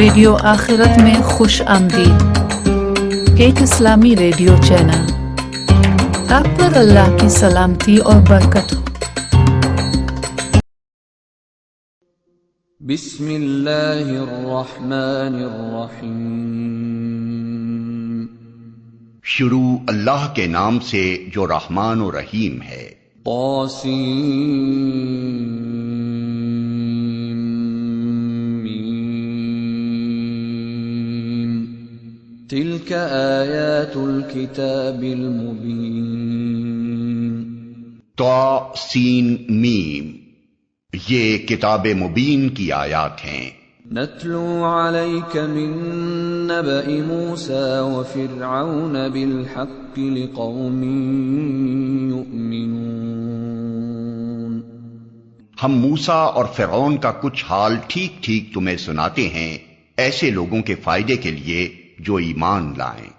Radio آخرت میں خوش آمدید، ایک اسلامی ریڈیو چینل۔ آپ پر اللہ کی سلامتی اور برکت ہو۔ بسم اللہ الرحمن الرحیم۔ شروع اللہ کے نام سے جو رحمان و رحیم ہے۔ تلك آیات الکتاب المبین۔ طا سین میم، یہ کتاب مبین کی آیات ہیں۔ نتلو علیک من نبأ موسیٰ وفرعون بالحق لقوم یؤمنون۔ ہم موسیٰ اور فرعون کا کچھ حال ٹھیک ٹھیک تمہیں سناتے ہیں، ایسے لوگوں کے فائدے کے لیے جو ایمان لائیں۔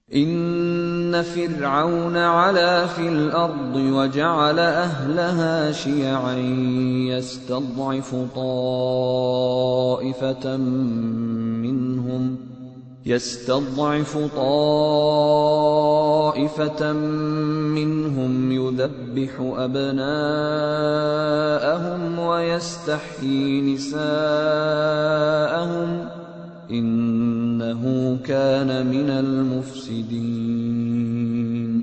ان فرعون علا فی الارض وجعل اہلها شیعا يستضعف طائفة منهم يذبح ابناءهم ويستحيي نساءهم انہو کان من المفسدین۔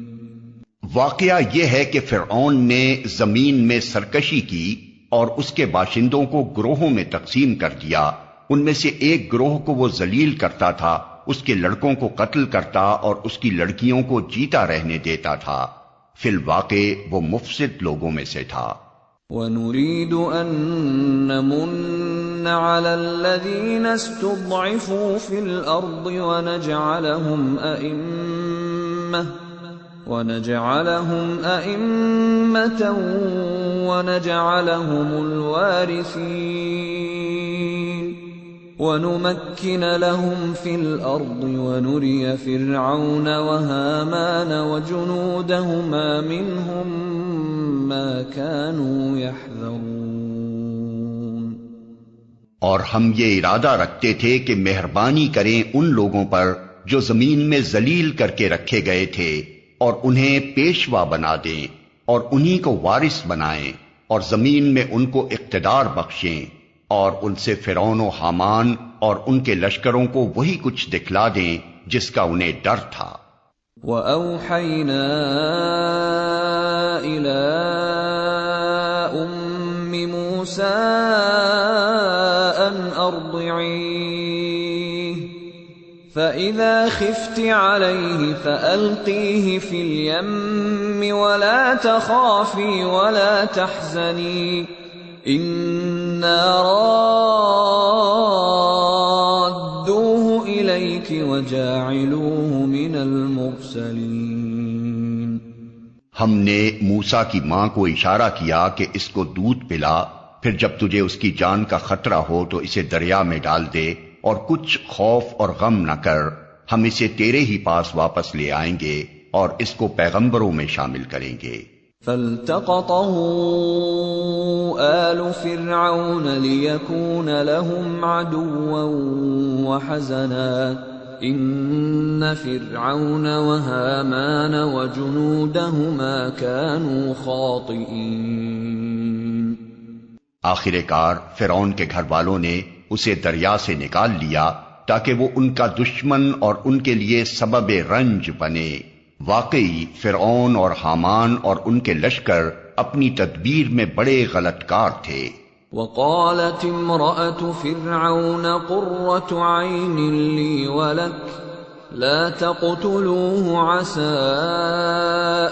واقعہ یہ ہے کہ فرعون نے زمین میں سرکشی کی اور اس کے باشندوں کو گروہوں میں تقسیم کر دیا۔ ان میں سے ایک گروہ کو وہ ذلیل کرتا تھا، اس کے لڑکوں کو قتل کرتا اور اس کی لڑکیوں کو جیتا رہنے دیتا تھا۔ فی الواقع وہ مفسد لوگوں میں سے تھا۔ وَنُرِيدُ أَن نَّمُنَّ عَلَى الَّذِينَ اسْتُضْعِفُوا فِي الْأَرْضِ وَنَجْعَلَهُمْ أَئِمَّةً وَنَجْعَلَهُمُ الْوَارِثِينَ وَنُمَكِّنَ لَهُمْ فِي الْأَرْضِ وَنُرِيَ فِرْعَوْنَ وَهَامَانَ وَجُنُودَهُمَا مِنْهُمْ مَا كَانُوا يَحْذَرُونَ۔ اور ہم یہ ارادہ رکھتے تھے کہ مہربانی کریں ان لوگوں پر جو زمین میں ذلیل کر کے رکھے گئے تھے، اور انہیں پیشوا بنا دیں اور انہی کو وارث بنائیں، اور زمین میں ان کو اقتدار بخشیں، اور ان سے فرعون و حامان اور ان کے لشکروں کو وہی کچھ دکھلا دیں جس کا انہیں ڈر تھا۔ وَأَوْحَيْنَا إِلَىٰ أُمِّ مُوسَىٰ أَنْ أَرْضِعِيهِ فَإِذَا خِفْتِ عَلَيْهِ فَأَلْقِيهِ فِي الْيَمِّ وَلَا تَخَافِي وَلَا تَحْزَنِي إِنَّا رَادُّوهُ إِلَيْكِ وَجَاعِلُوهُ مِنَ الْمُرْسَلِينَ۔ ہم نے موسیٰ کی ماں کو اشارہ کیا کہ اس کو دودھ پلا، پھر جب تجھے اس کی جان کا خطرہ ہو تو اسے دریا میں ڈال دے، اور کچھ خوف اور غم نہ کر، ہم اسے تیرے ہی پاس واپس لے آئیں گے اور اس کو پیغمبروں میں شامل کریں گے۔ فَالْتَقَطَهُ آلُ فِرْعَوْنَ لِيَكُونَ لَهُمْ عَدُوًّا وَحَزَنًا إِنَّ فِرْعَوْنَ وَهَامَانَ وَجُنُودَهُمَا كَانُوا خَاطِئِينَ۔ آخر کار فرعون کے گھر والوں نے اسے دریا سے نکال لیا تاکہ وہ ان کا دشمن اور ان کے لیے سبب رنج بنے۔ واقعی فرعون اور حامان اور ان کے لشکر اپنی تدبیر میں بڑے غلط کار تھے۔ وقالت امرأة فرعون قرة عين لي ولك لا تقتلوه عسى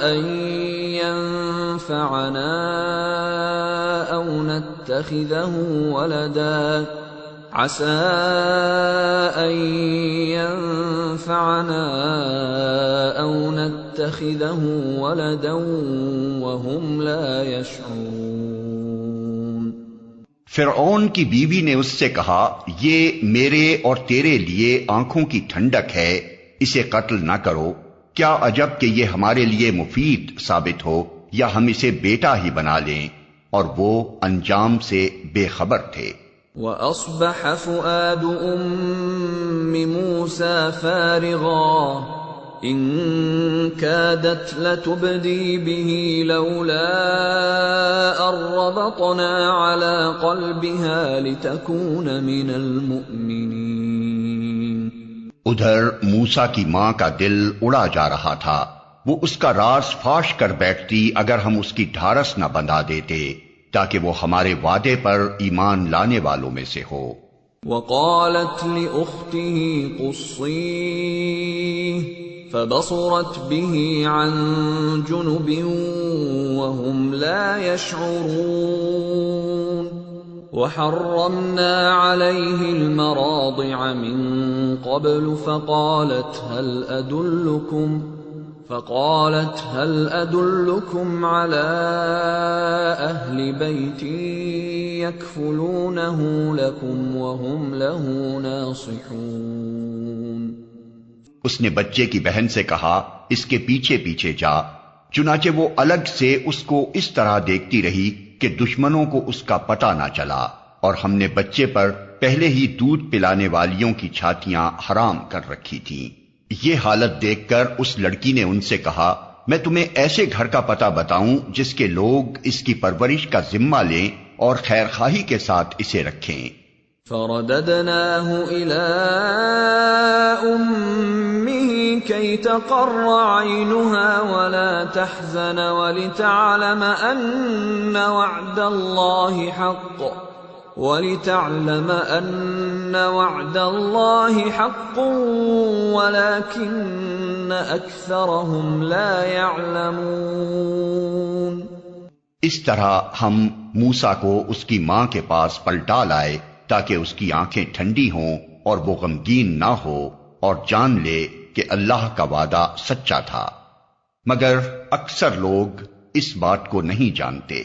أن ينفعنا أو نتخذه ولدا عسى أن ينفعنا أو نتخذه ولدا وهم لا يشعرون۔ فرعون کی بیوی نے اس سے کہا، یہ میرے اور تیرے لیے آنکھوں کی ٹھنڈک ہے، اسے قتل نہ کرو، کیا عجب کہ یہ ہمارے لیے مفید ثابت ہو یا ہم اسے بیٹا ہی بنا لیں۔ اور وہ انجام سے بے خبر تھے۔ وَأَصْبَحَ فُؤَادُ أُمِّ مُوسَى فَارِغًا إِن كَادَتْ لَتُبْدِي بِهِ لَوْلَا أَن رَّبَطْنَا عَلَىٰ قَلْبِهَا لِتَكُونَ مِنَ الْمُؤْمِنِينَ۔ ادھر موسیٰ کی ماں کا دل اڑا جا رہا تھا، وہ اس کا راز فاش کر بیٹھتی اگر ہم اس کی ڈھارس نہ بندھا دیتے تاکہ وہ ہمارے وعدے پر ایمان لانے والوں میں سے ہو۔ وَقَالَتْ لِأُخْتِهِ قُصِّيهِ فَبَصُرَتْ بِهِ عَن جُنُبٍ وَهُمْ لَا يَشْعُرُونَ وَحَرَّمْنَا عَلَيْهِ الْمَرَاضِعَ مِن قَبْلُ فَقَالَتْ هَلْ أَدُلُّكُمْ عَلَىٰ أَهْلِ بَيْتٍ يَكْفُلُونَهُ لَكُمْ وَهُمْ لَهُ نَاصِحُونَ۔ اس نے بچے کی بہن سے کہا اس کے پیچھے پیچھے جا، چنانچہ وہ الگ سے اس کو اس طرح دیکھتی رہی کہ دشمنوں کو اس کا پتہ نہ چلا، اور ہم نے بچے پر پہلے ہی دودھ پلانے والیوں کی چھاتیاں حرام کر رکھی تھیں۔ یہ حالت دیکھ کر اس لڑکی نے ان سے کہا میں تمہیں ایسے گھر کا پتہ بتاؤں جس کے لوگ اس کی پرورش کا ذمہ لیں اور خیر خواہی کے ساتھ اسے رکھیں۔ فَرَدَدْنَاهُ إِلَىٰ أُمِّهِ كَيْ تَقَرَّ عَيْنُهَا وَلَا تَحْزَنَ وَلِتَعْلَمَ أَنَّ وَعْدَ اللَّهِ حَقٌّ وَلَٰكِنَّ أَكْثَرَهُمْ لَا يَعْلَمُونَ۔ اس طرح ہم موسیٰ کو اس کی ماں کے پاس پلٹا لائے تاکہ اس کی آنکھیں ٹھنڈی ہوں اور وہ غمگین نہ ہو اور جان لے کہ اللہ کا وعدہ سچا تھا، مگر اکثر لوگ اس بات کو نہیں جانتے۔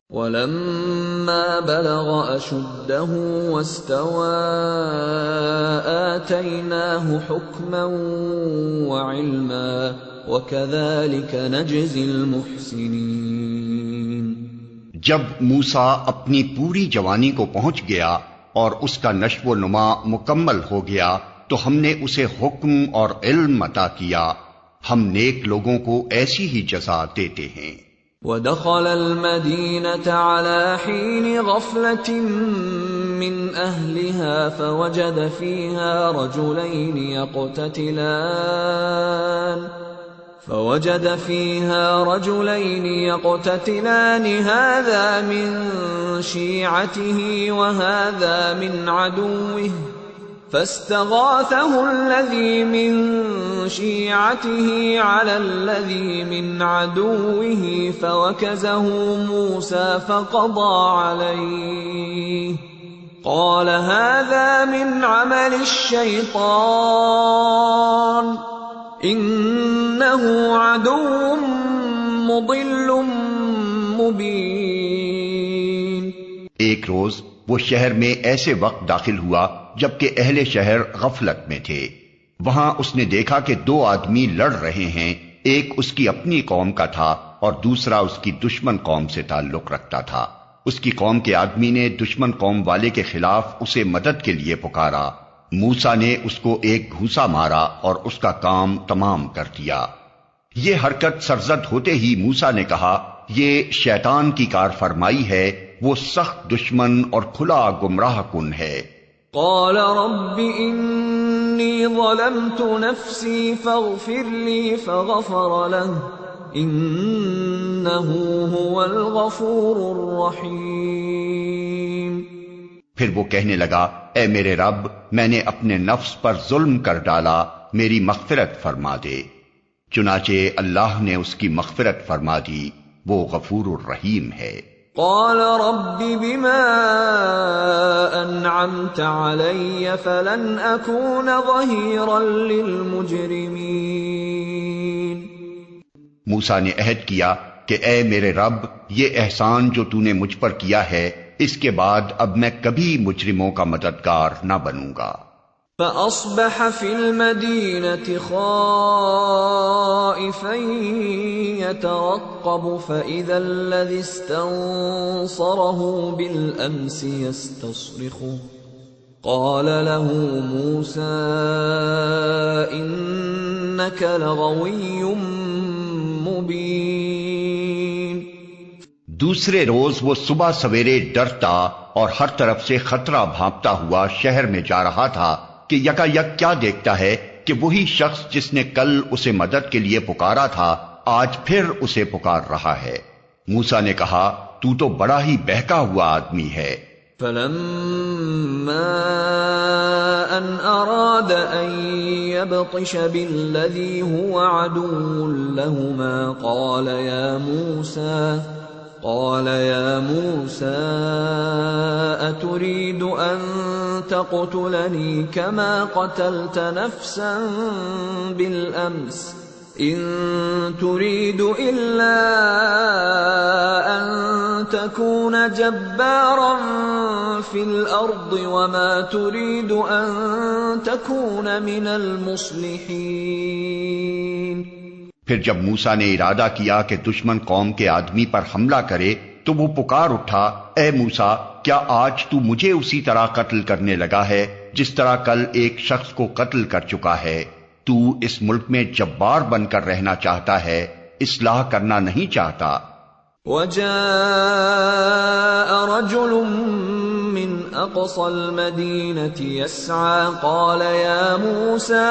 وَلَمَّا بَلَغَ أَشُدَّهُ وَاسْتَوَىٰ آتَيْنَاهُ حُكْمًا وَعِلْمًا وَكَذَٰلِكَ نَجْزِي الْمُحْسِنِينَ۔ جب موسیٰ اپنی پوری جوانی کو پہنچ گیا اور اس کا نشو و نما مکمل ہو گیا تو ہم نے اسے حکم اور علم عطا کیا، ہم نیک لوگوں کو ایسی ہی جزا دیتے ہیں۔ وَدَخَلَ الْمَدِينَةَ عَلَىٰ حِينِ غَفْلَةٍ مِّنْ أَهْلِهَا فَوَجَدَ فِيهَا رَجُلَيْنِ يَقْتَتِلَانِ هَٰذَا مِن شِيعَتِهِ وَهَٰذَا مِنْ عَدُوِّهِ فَاسْتَغَاثَهُ الَّذِي مِن شِيعَتِهِ عَلَى الَّذِي مِنْ عَدُوِّهِ فَوَكَزَهُ مُوسَىٰ فَقَضَىٰ عَلَيْهِ قَالَ هَٰذَا مِنْ عَمَلِ الشَّيْطَانِ إِنَّهُ عَدُوٌّ مُّضِلٌّ مُّبِينٌ۔ ایک روز وہ شہر میں ایسے وقت داخل ہوا جبکہ اہل شہر غفلت میں تھے۔ وہاں اس نے دیکھا کہ دو آدمی لڑ رہے ہیں، ایک اس کی اپنی قوم کا تھا اور دوسرا اس کی دشمن قوم سے تعلق رکھتا تھا۔ اس کی قوم کے آدمی نے دشمن قوم والے کے خلاف اسے مدد کے لیے پکارا۔ موسیٰ نے اس کو ایک گھوسا مارا اور اس کا کام تمام کر دیا۔ یہ حرکت سرزد ہوتے ہی موسیٰ نے کہا یہ شیطان کی کار فرمائی ہے، وہ سخت دشمن اور کھلا گمراہ کن ہے۔ قال رب انی ظلمت نفسی فاغفر لی فغفر له انہ هو الغفور الرحیم۔ پھر وہ کہنے لگا اے میرے رب میں نے اپنے نفس پر ظلم کر ڈالا، میری مغفرت فرما دے۔ چنانچہ اللہ نے اس کی مغفرت فرما دی، وہ غفور الرحیم ہے۔ قال رب بما انعمت علی فلن اکون ظہیرا للمجرمین۔ موسیٰ نے عہد کیا کہ اے میرے رب یہ احسان جو تو نے مجھ پر کیا ہے، اس کے بعد اب میں کبھی مجرموں کا مددگار نہ بنوں گا۔ فأصبح في المدينة خائفا يترقب فإذا الذي استنصره بالأمس يستصرخه قال له موسى إنك لغوي مبين۔ دوسرے روز وہ صبح سویرے ڈرتا اور ہر طرف سے خطرہ بھانپتا ہوا شہر میں جا رہا تھا کہ یکا یک کیا دیکھتا ہے کہ وہی شخص جس نے کل اسے مدد کے لیے پکارا تھا آج پھر اسے پکار رہا ہے۔ موسیٰ نے کہا تو تو بڑا ہی بہکا ہوا آدمی ہے۔ فلما ان اراد ان يبطش بالذي هو عدو لهما قال يا موسى أتريد أن تقتلني كما قتلت نفسا بالأمس إن تريد إلا أن تكون جبارا في الأرض وما تريد أن تكون من المصلحين۔ پھر جب موسیٰ نے ارادہ کیا کہ دشمن قوم کے آدمی پر حملہ کرے تو وہ پکار اٹھا اے موسیٰ کیا آج تو مجھے اسی طرح قتل کرنے لگا ہے جس طرح کل ایک شخص کو قتل کر چکا ہے؟ تو اس ملک میں جبار بن کر رہنا چاہتا ہے، اصلاح کرنا نہیں چاہتا۔ وجاء رجل من اقصى المدينة يسعى قال يا موسى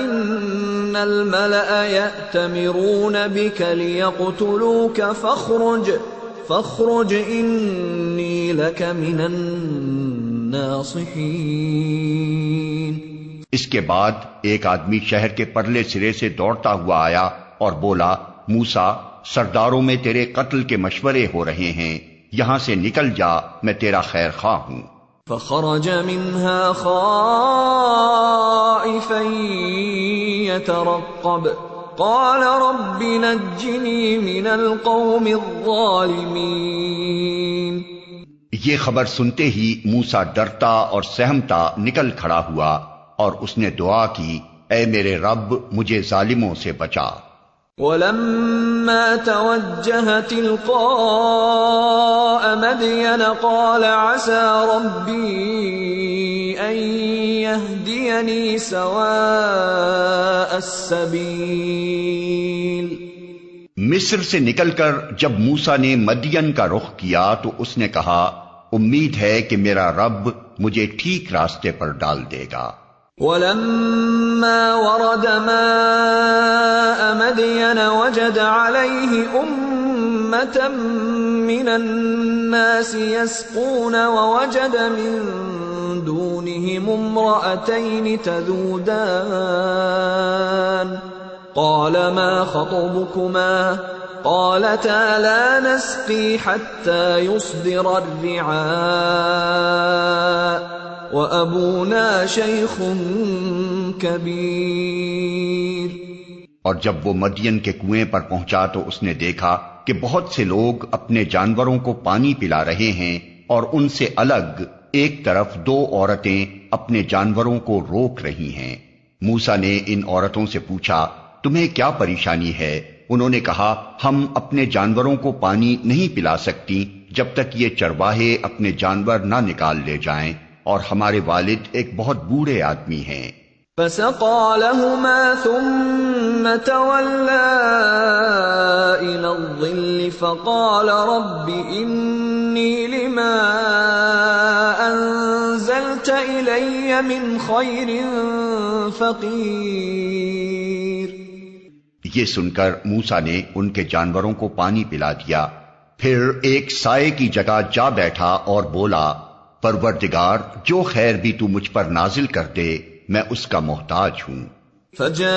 إن الملأ يأتمرون بك ليقتلوك فاخرج إني لك من الناصحين۔ اس کے بعد ایک آدمی شہر کے پرلے سرے سے دوڑتا ہوا آیا اور بولا موسیٰ سرداروں میں تیرے قتل کے مشورے ہو رہے ہیں، یہاں سے نکل جا میں تیرا خیر خواہ ہوں۔ فخرج منها خائفا يترقب قال رب نجني من القوم الظالمين۔ یہ خبر سنتے ہی موسیٰ ڈرتا اور سہمتا نکل کھڑا ہوا اور اس نے دعا کی اے میرے رب مجھے ظالموں سے بچا۔ ولما توجه تلقاء مدين قال عسى ربي أن يهديني سواء السبيل۔ مصر سے نکل کر جب موسیٰ نے مدین کا رخ کیا تو اس نے کہا امید ہے کہ میرا رب مجھے ٹھیک راستے پر ڈال دے گا۔ ولما ورد ماء مدين وجد عليه أمة من الناس يسقون ووجد من دونهم امرأتين تذودان قال ما خطبكما قالتا لا نسقي حتى يصدر الرعاء وَأَبُونَا شَيْخٌ كَبِيرٌ۔ اور جب وہ مدین کے کنویں پر پہنچا تو اس نے دیکھا کہ بہت سے لوگ اپنے جانوروں کو پانی پلا رہے ہیں اور ان سے الگ ایک طرف دو عورتیں اپنے جانوروں کو روک رہی ہیں۔ موسیٰ نے ان عورتوں سے پوچھا تمہیں کیا پریشانی ہے؟ انہوں نے کہا ہم اپنے جانوروں کو پانی نہیں پلا سکتی جب تک یہ چرواہے اپنے جانور نہ نکال لے جائیں، اور ہمارے والد ایک بہت بوڑھے آدمی ہیں۔ فسقى لهما ثم تولى إلى الظل فقال رب إني لما أنزلت إلي من خير فقير۔ یہ سن کر موسیٰ نے ان کے جانوروں کو پانی پلا دیا، پھر ایک سائے کی جگہ جا بیٹھا اور بولا پروردگار جو خیر بھی تو مجھ پر نازل کر دے میں اس کا محتاج ہوں۔ فجاءته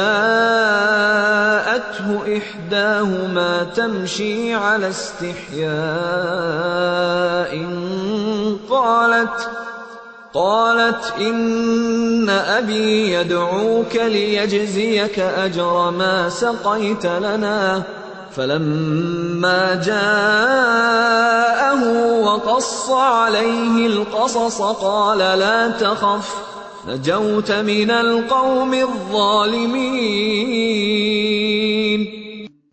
إحداهما تمشي على استحياء قالت إن أبي يدعوك ليجزيك أجر ما سقيت لنا فلما جاءه وقص عليه القصص قال لا تخف نجوت من القوم الظالمين۔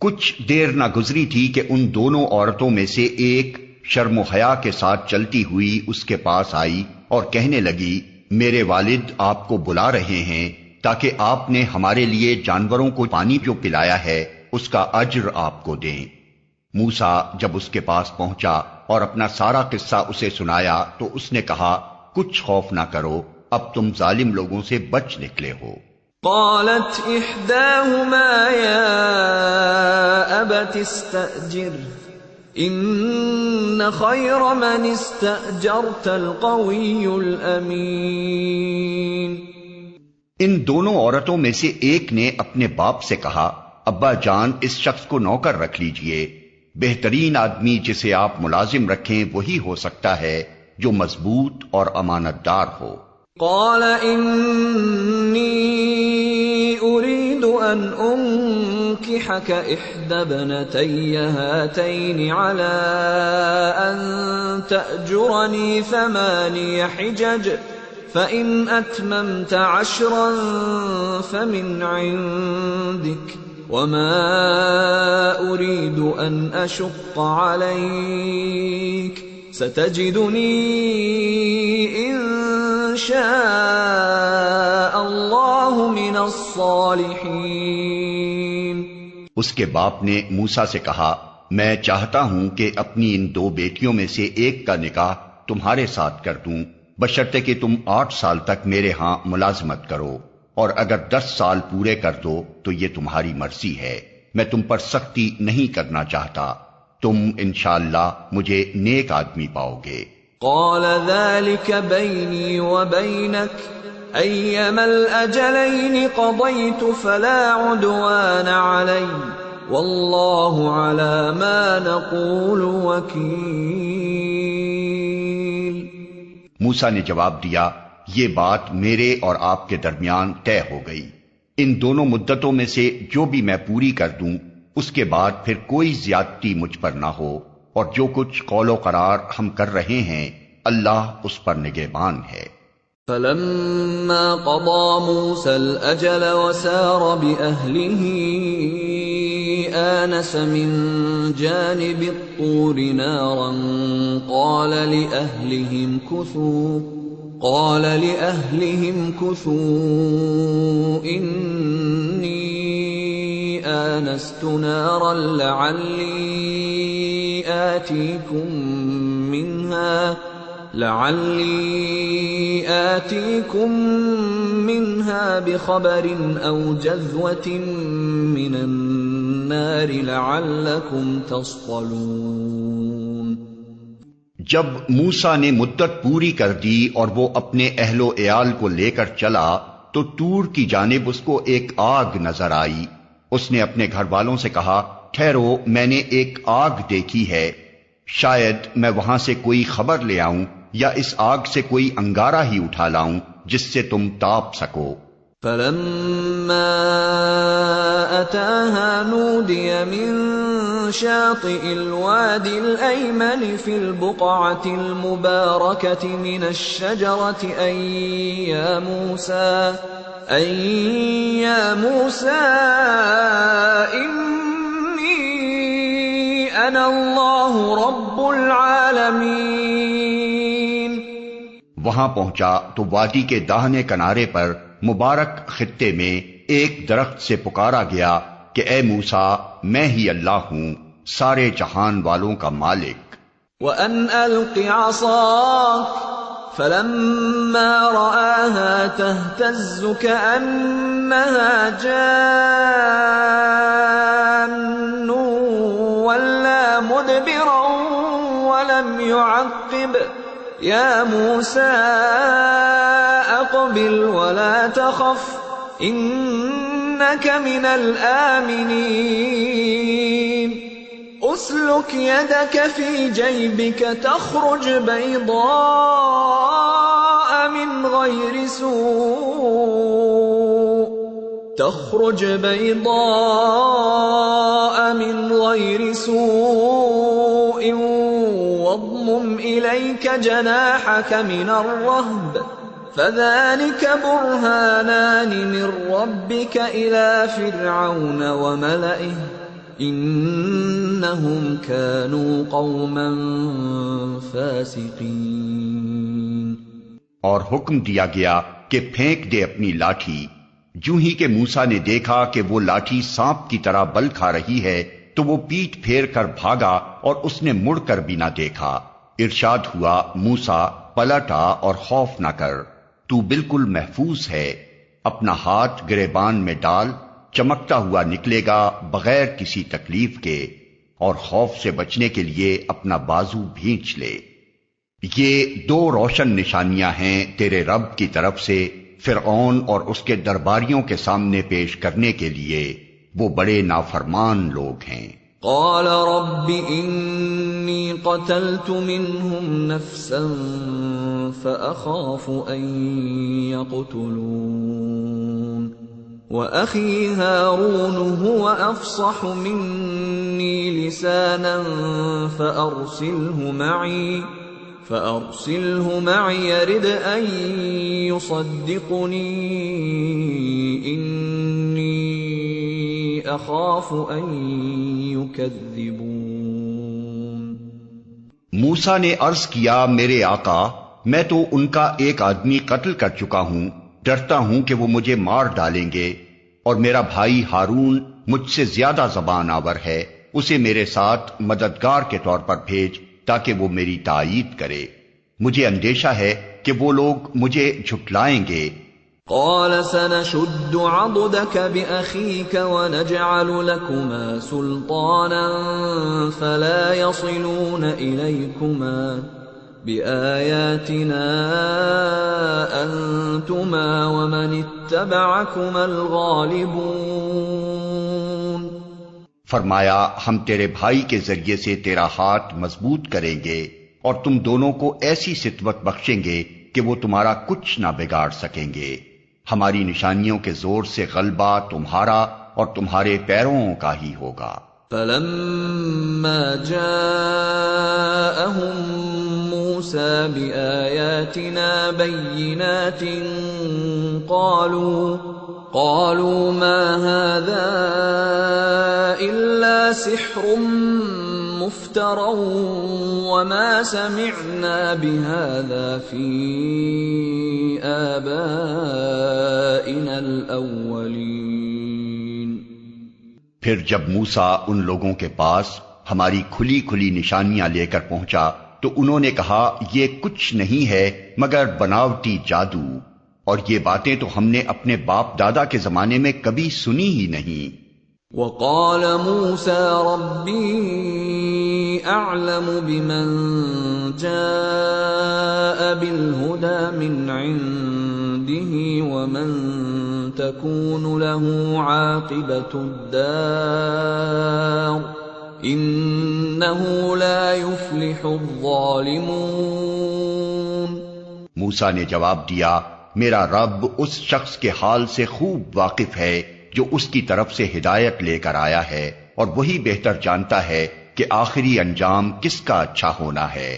کچھ دیر نہ گزری تھی کہ ان دونوں عورتوں میں سے ایک شرم و حیا کے ساتھ چلتی ہوئی اس کے پاس آئی اور کہنے لگی میرے والد آپ کو بلا رہے ہیں تاکہ آپ نے ہمارے لیے جانوروں کو پانی جو پلایا ہے اس کا اجر آپ کو دیں۔ موسیٰ جب اس کے پاس پہنچا اور اپنا سارا قصہ اسے سنایا تو اس نے کہا کچھ خوف نہ کرو، اب تم ظالم لوگوں سے بچ نکلے ہو۔ قالت احداهما يا ابت استأجر ان خير من استأجرت القوي الامين۔ ان دونوں عورتوں میں سے ایک نے اپنے باپ سے کہا ابا جان اس شخص کو نوکر رکھ لیجئے، بہترین آدمی جسے آپ ملازم رکھیں وہی ہو سکتا ہے جو مضبوط اور امانت دار ہو۔ قال انی اريد ان انكحك احدى ابنتي هاتين على ان تأجرني 8 حجج فإن أتممت 10 فمن عندك وما أريد أن أشق عليك ستجدني إن شاء الله من الصالحين۔ اس کے باپ نے موسیٰ سے کہا میں چاہتا ہوں کہ اپنی ان 2 بیٹیوں میں سے ایک کا نکاح تمہارے ساتھ کر دوں بشرطے کہ تم 8 سال تک میرے ہاں ملازمت کرو، اور اگر 10 سال پورے کر دو تو یہ تمہاری مرضی ہے، میں تم پر سختی نہیں کرنا چاہتا، تم انشاءاللہ مجھے نیک آدمی پاؤ گے۔ قال ذلك بيني وبينك أيما الأجلين قضيت فلا عدوان علي والله على ما نقول وكيل۔ موسیٰ نے جواب دیا یہ بات میرے اور آپ کے درمیان طے ہو گئی، ان دونوں مدتوں میں سے جو بھی میں پوری کر دوں اس کے بعد پھر کوئی زیادتی مجھ پر نہ ہو، اور جو کچھ قول و قرار ہم کر رہے ہیں اللہ اس پر نگہبان ہے۔ فلما قضى موسى الأجل وسار بأهله آنس من جانب الطور نارا قال لأهلهم كثوا إني آنست نارا لعلي آتيكم منها بخبر أو جذوة من النار لعلكم تصطلون۔ جب موسیٰ نے مدت پوری کر دی اور وہ اپنے اہل و عیال کو لے کر چلا تو طور کی جانب اس کو ایک آگ نظر آئی۔ اس نے اپنے گھر والوں سے کہا ٹھہرو میں نے ایک آگ دیکھی ہے، شاید میں وہاں سے کوئی خبر لے آؤں یا اس آگ سے کوئی انگارہ ہی اٹھا لاؤں جس سے تم تاپ سکو۔ فلما أتاها نودي من شاطئ الوادي الأيمن في البقعة المباركة من الشجرة أي يا موسى إني أنا الله رب العالمين۔ وہاں پہنچا تو وادی کے داہنے کنارے پر مبارک خطے میں ایک درخت سے پکارا گیا کہ اے موسیٰ میں ہی اللہ ہوں سارے جہان والوں کا مالک۔ وَأَنْ أَلْقِ عَصَاكَ فَلَمَّا رَآهَا تَهْتَزُّ كَأَنَّهَا جَانٌّ وَلَّى مُدْبِرًا وَلَمْ يُعَقِّبْ يَا مُوسَىٰ أَقْبِلْ وَلَا تَخَفْ إِنَّكَ مِنَ الْآمِنِينَ أُسْلُكْ يَدَكَ فِي جَيْبِكَ تَخْرُجْ بَيْضَاءَ مِنْ غَيْرِ سُوءٍ تخرج بيضاء من غير سوء واضمم إليك جناحك من الرهب فذلك برهانان من ربك إلى فرعون وملئه إنهم كانوا قوما فاسقين۔ اور حکم دیا گیا کہ پھینک دے اپنی لاٹھی۔ جوں ہی کہ موسیٰ نے دیکھا کہ وہ لاٹھی سانپ کی طرح بل کھا رہی ہے تو وہ پیٹ پھیر کر بھاگا اور اس نے مڑ کر بھی نہ دیکھا۔ ارشاد ہوا، موسیٰ پلٹا اور خوف نہ کر، تو بالکل محفوظ ہے، اپنا ہاتھ گریبان میں ڈال، چمکتا ہوا نکلے گا بغیر کسی تکلیف کے، اور خوف سے بچنے کے لیے اپنا بازو بھینچ لے۔ یہ دو روشن نشانیاں ہیں تیرے رب کی طرف سے فرعون اور اس کے درباریوں کے سامنے پیش کرنے کے لیے، وہ بڑے نافرمان لوگ ہیں۔ قال رب انی قتلت منهم نفسا فأخاف ان يقتلون وأخي هارون هو أفصح مني لسانا فأرسله معي يرد أن يصدقني إني أخاف أن يكذبون۔ موسیٰ نے عرض کیا، میرے آقا، میں تو ان کا ایک آدمی قتل کر چکا ہوں، ڈرتا ہوں کہ وہ مجھے مار ڈالیں گے، اور میرا بھائی ہارون مجھ سے زیادہ زبان آور ہے، اسے میرے ساتھ مددگار کے طور پر بھیج تاکہ وہ میری تائید کرے، مجھے اندیشہ ہے کہ وہ لوگ مجھے جھٹلائیں گے۔ قال سنشد عضدك بأخيك ونجعل لكما سلطانا فلا يصلون إليكما بآياتنا أنتما ومن اتبعكما الغالبون۔ فرمایا، ہم تیرے بھائی کے ذریعے سے تیرا ہاتھ مضبوط کریں گے اور تم دونوں کو ایسی ستوت بخشیں گے کہ وہ تمہارا کچھ نہ بگاڑ سکیں گے، ہماری نشانیوں کے زور سے غلبہ تمہارا اور تمہارے پیروں کا ہی ہوگا۔ فلما جاءهم موسى بآياتنا بينات قالوا ما هذا إلا سحر مفترى وما سمعنا بهذا في آبائنا الأولين۔ پھر جب موسیٰ ان لوگوں کے پاس ہماری کھلی کھلی نشانیاں لے کر پہنچا تو انہوں نے کہا، یہ کچھ نہیں ہے مگر بناوٹی جادو، اور یہ باتیں تو ہم نے اپنے باپ دادا کے زمانے میں کبھی سنی ہی نہیں۔ وقال موسى ربي أعلم بمن جاء بالهدى من عنده ومن تكون له عاقبة الدار إنه لا يفلح الظالمون۔ موسیٰ نے جواب دیا، میرا رب اس شخص کے حال سے خوب واقف ہے جو اس کی طرف سے ہدایت لے کر آیا ہے، اور وہی بہتر جانتا ہے کہ آخری انجام کس کا اچھا ہونا ہے۔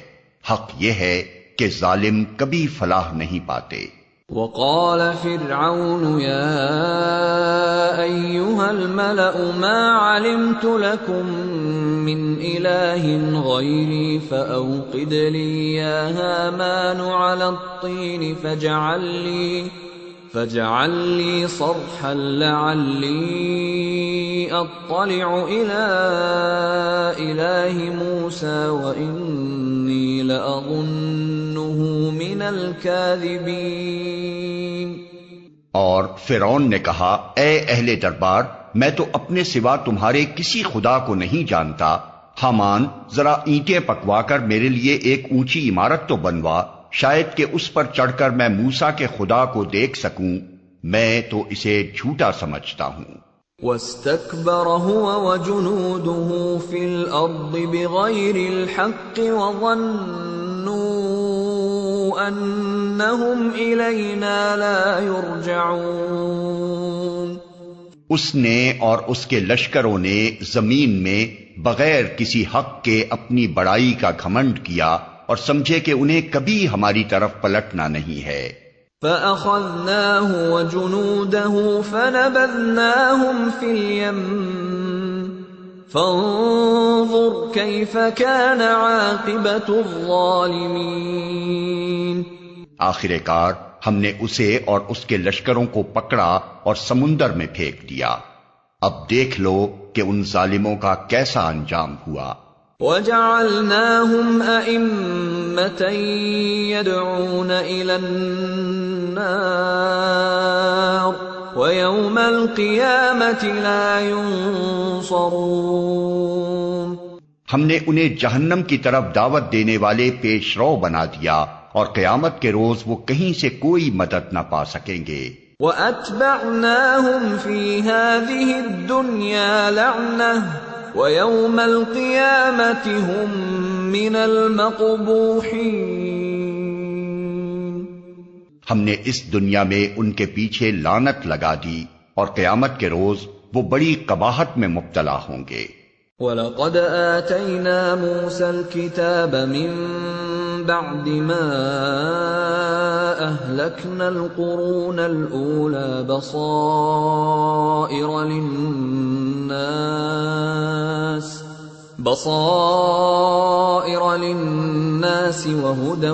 حق یہ ہے کہ ظالم کبھی فلاح نہیں پاتے۔ وقال فرعون يا أيها الملأ ما علمت لكم من إله غيري فأوقد لي يا هامان على الطين فاجعل لي صرحا لعلي أطلع إلى إله موسى وإني لأظنه من الكاذبين۔ اور فرعون نے کہا، اے اہل دربار، میں تو اپنے سوا تمہارے کسی خدا کو نہیں جانتا، حامان ذرا اینٹیں پکوا کر میرے لیے ایک اونچی عمارت تو بنوا، شاید کہ اس پر چڑھ کر میں موسیٰ کے خدا کو دیکھ سکوں، میں تو اسے جھوٹا سمجھتا ہوں۔ واستكبر هو وجنوده في الأرض بغير الحق وظنوا أنهم إلينا لا يرجعون۔ اس نے اور اس کے لشکروں نے زمین میں بغیر کسی حق کے اپنی بڑائی کا گھمنڈ کیا اور سمجھے کہ انہیں کبھی ہماری طرف پلٹنا نہیں ہے۔ فَأَخَذْنَاهُ وَجُنُودَهُ فَنَبَذْنَاهُمْ فِي الْيَمِّ فَانظُرْ كَيْفَ كَانَ عَاقِبَةُ الظَّالِمِينَ۔ آخر کار ہم نے اسے اور اس کے لشکروں کو پکڑا اور سمندر میں پھینک دیا، اب دیکھ لو کہ ان ظالموں کا کیسا انجام ہوا۔ وَجَعَلْنَاهُمْ أَئِمَّةً يَدْعُونَ إِلَى النَّارِ وَيَوْمَ الْقِيَامَةِ لَا يُنصَرُونَ۔ ہم نے انہیں جہنم کی طرف دعوت دینے والے پیش رو بنا دیا اور قیامت کے روز وہ کہیں سے کوئی مدد نہ پا سکیں گے۔ وَأَتْبَعْنَاهُمْ فِي هَذِهِ الدُّنْيَا لَعْنَةً وَيَوْمَ الْقِيَامَةِ هُمْ مِنَ الْمَقْبُوحِينَ۔ ہم نے اس دنیا میں ان کے پیچھے لعنت لگا دی اور قیامت کے روز وہ بڑی قباحت میں مبتلا ہوں گے۔ وَلَقَدْ آتَيْنَا مُوسَى الْكِتَابَ مِن بَعْدِ مَا أَهْلَكْنَا الْقُرُونَ الْأُولَى بَصَائِرَ لِلنَّاسِ وَهُدًى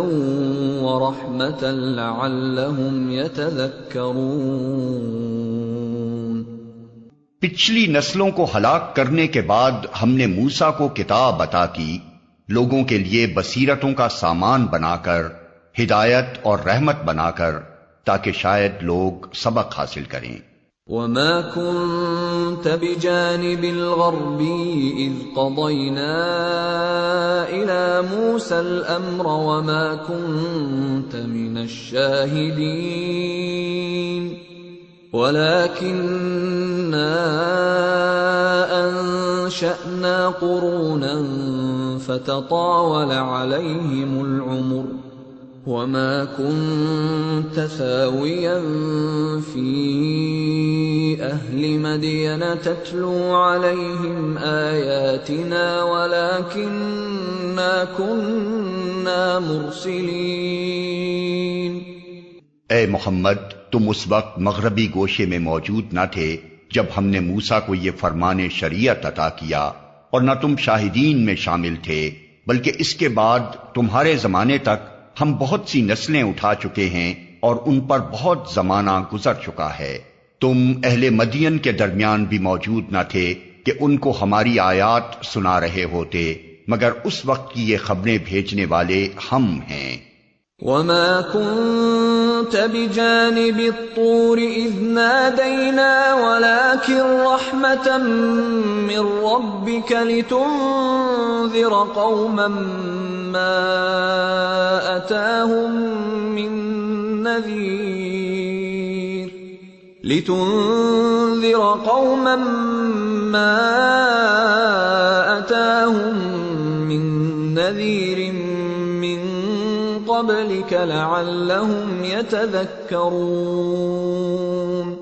وَرَحْمَةً لَعَلَّهُمْ يَتَذَكَّرُونَ۔ پچھلی نسلوں کو ہلاک کرنے کے بعد ہم نے موسیٰ کو کتاب عطا کی، لوگوں کے لیے بصیرتوں کا سامان بنا کر، ہدایت اور رحمت بنا کر، تاکہ شاید لوگ سبق حاصل کریں۔ وَمَا كُنْتَ بِجَانِبِ الْغَرْبِيِّ إِذْ قَضَيْنَا إِلَى مُوسَى الْأَمْرَ وَمَا كُنْتَ مِنَ الشَّاهِدِينَ وَلَكِنَّا أَنشَأْنَا قُرُونًا فَتَطَاوَلَ عَلَيْهِمُ الْعُمُرُ وَمَا كُنْتَ ثَاوِيًا فِي أَهْلِ مَدْيَنَ تَتْلُو عَلَيْهِمْ آيَاتِنَا وَلَكِنَّا كُنَّا مُرْسِلِينَ۔ اے محمد، تم اس وقت مغربی گوشے میں موجود نہ تھے جب ہم نے موسیٰ کو یہ فرمان شریعت عطا کیا، اور نہ تم شاہدین میں شامل تھے، بلکہ اس کے بعد تمہارے زمانے تک ہم بہت سی نسلیں اٹھا چکے ہیں اور ان پر بہت زمانہ گزر چکا ہے۔ تم اہل مدین کے درمیان بھی موجود نہ تھے کہ ان کو ہماری آیات سنا رہے ہوتے، مگر اس وقت کی یہ خبریں بھیجنے والے ہم ہیں۔ وَمَا كُنْتَ بِجَانِبِ الطُّورِ إِذْ نَادَيْنَا وَلَكِنْ رَحْمَةً مِّن رَّبِّكَ لِتُنذِرَ قَوْمًا مَّا أَتَاهُم مِّن نَّذِيرٍ مِّن قَبْلِكَ لَعَلَّهُمْ يَتَذَكَّرُونَ۔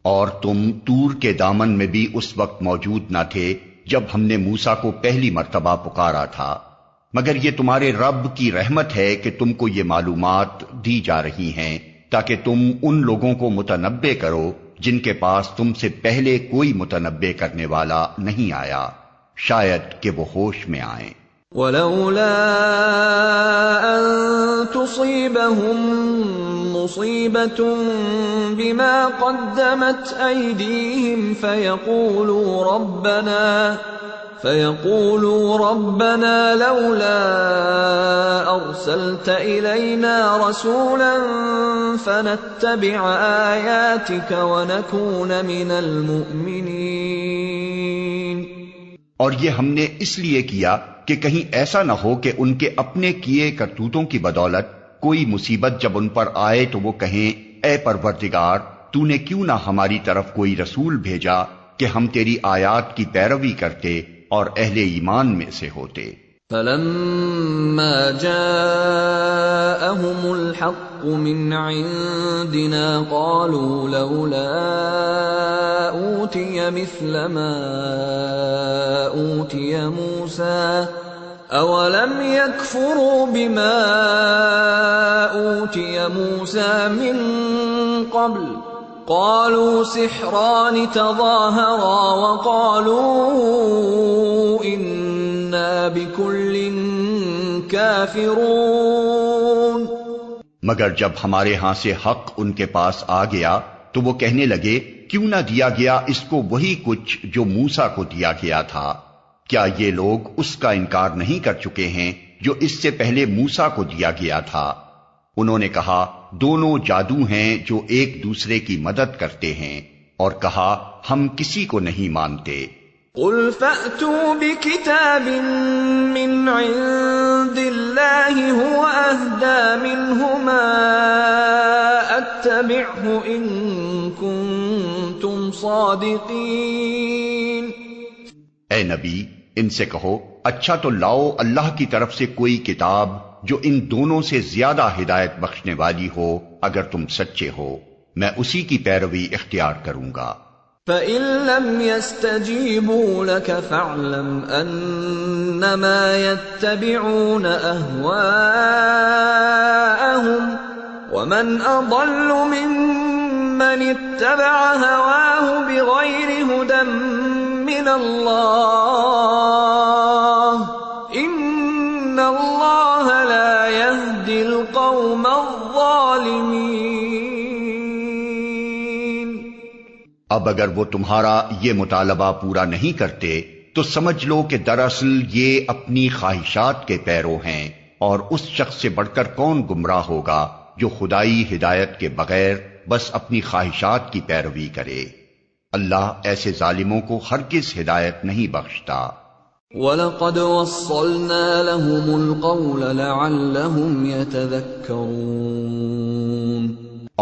اور تم طور کے دامن میں بھی اس وقت موجود نہ تھے جب ہم نے موسیٰ کو پہلی مرتبہ پکارا تھا، مگر یہ تمہارے رب کی رحمت ہے کہ تم کو یہ معلومات دی جا رہی ہیں تاکہ تم ان لوگوں کو متنبع کرو جن کے پاس تم سے پہلے کوئی متنبع کرنے والا نہیں آیا، شاید کہ وہ ہوش میں آئیں۔ وَلَوْلَا أَن تُصِيبَهُم مُّصِيبَةٌ بِمَا قَدَّمَتْ أَيْدِيهِمْ فَيَقُولُوا رَبَّنَا لَوْلَا أَرْسَلْتَ إِلَيْنَا رَسُولًا فَنَتَّبِعَ آيَاتِكَ وَنَكُونَ مِنَ الْمُؤْمِنِينَ۔ اور یہ ہم نے اس لیے کیا کہ کہیں ایسا نہ ہو کہ ان کے اپنے کیے کرتوتوں کی بدولت کوئی مصیبت جب ان پر آئے تو وہ کہیں، اے پروردگار، تو نے کیوں نہ ہماری طرف کوئی رسول بھیجا کہ ہم تیری آیات کی پیروی کرتے اور اہل ایمان میں سے ہوتے۔ فَلَمَّا جَاءَهُمُ الحق من عندنا قالوا لولا أوتي مثل ما أوتي موسى أولم يكفروا بما أوتي موسى من قبل قالوا سحران تظاهرا وقالوا إنا بكل كافرون. مگر جب ہمارے ہاں سے حق ان کے پاس آ گیا تو وہ کہنے لگے کیوں نہ دیا گیا اس کو وہی کچھ جو موسیٰ کو دیا گیا تھا. کیا یہ لوگ اس کا انکار نہیں کر چکے ہیں جو اس سے پہلے موسیٰ کو دیا گیا تھا؟ انہوں نے کہا دونوں جادو ہیں جو ایک دوسرے کی مدد کرتے ہیں، اور کہا ہم کسی کو نہیں مانتے. قل فأتوا بكتاب من عند الله هو أهدى منهما أتبعه إن كنتم صادقين. اے نبی ان سے کہو اچھا تو لاؤ اللہ کی طرف سے کوئی کتاب جو ان دونوں سے زیادہ ہدایت بخشنے والی ہو اگر تم سچے ہو، میں اسی کی پیروی اختیار کروں گا. فَإِن لَّمْ يَسْتَجِيبُوا لَكَ فَاعْلَمْ أَنَّمَا يَتَّبِعُونَ أَهْوَاءَهُمْ وَمَنْ أَضَلُّ مِمَّنِ اتَّبَعَ هَوَاهُ بِغَيْرِ هُدًى مِّنَ اللَّهِ إِنَّ اللَّهَ لَا يَهْدِي الْقَوْمَ الظَّالِمِينَ. اب اگر وہ تمہارا یہ مطالبہ پورا نہیں کرتے تو سمجھ لو کہ دراصل یہ اپنی خواہشات کے پیرو ہیں، اور اس شخص سے بڑھ کر کون گمراہ ہوگا جو خدائی ہدایت کے بغیر بس اپنی خواہشات کی پیروی کرے. اللہ ایسے ظالموں کو ہرگز ہدایت نہیں بخشتا. وَلَقَدْ وَصَّلْنَا لَهُمُ الْقَوْلَ لَعَلَّهُمْ يَتَذَكَّرُونَ.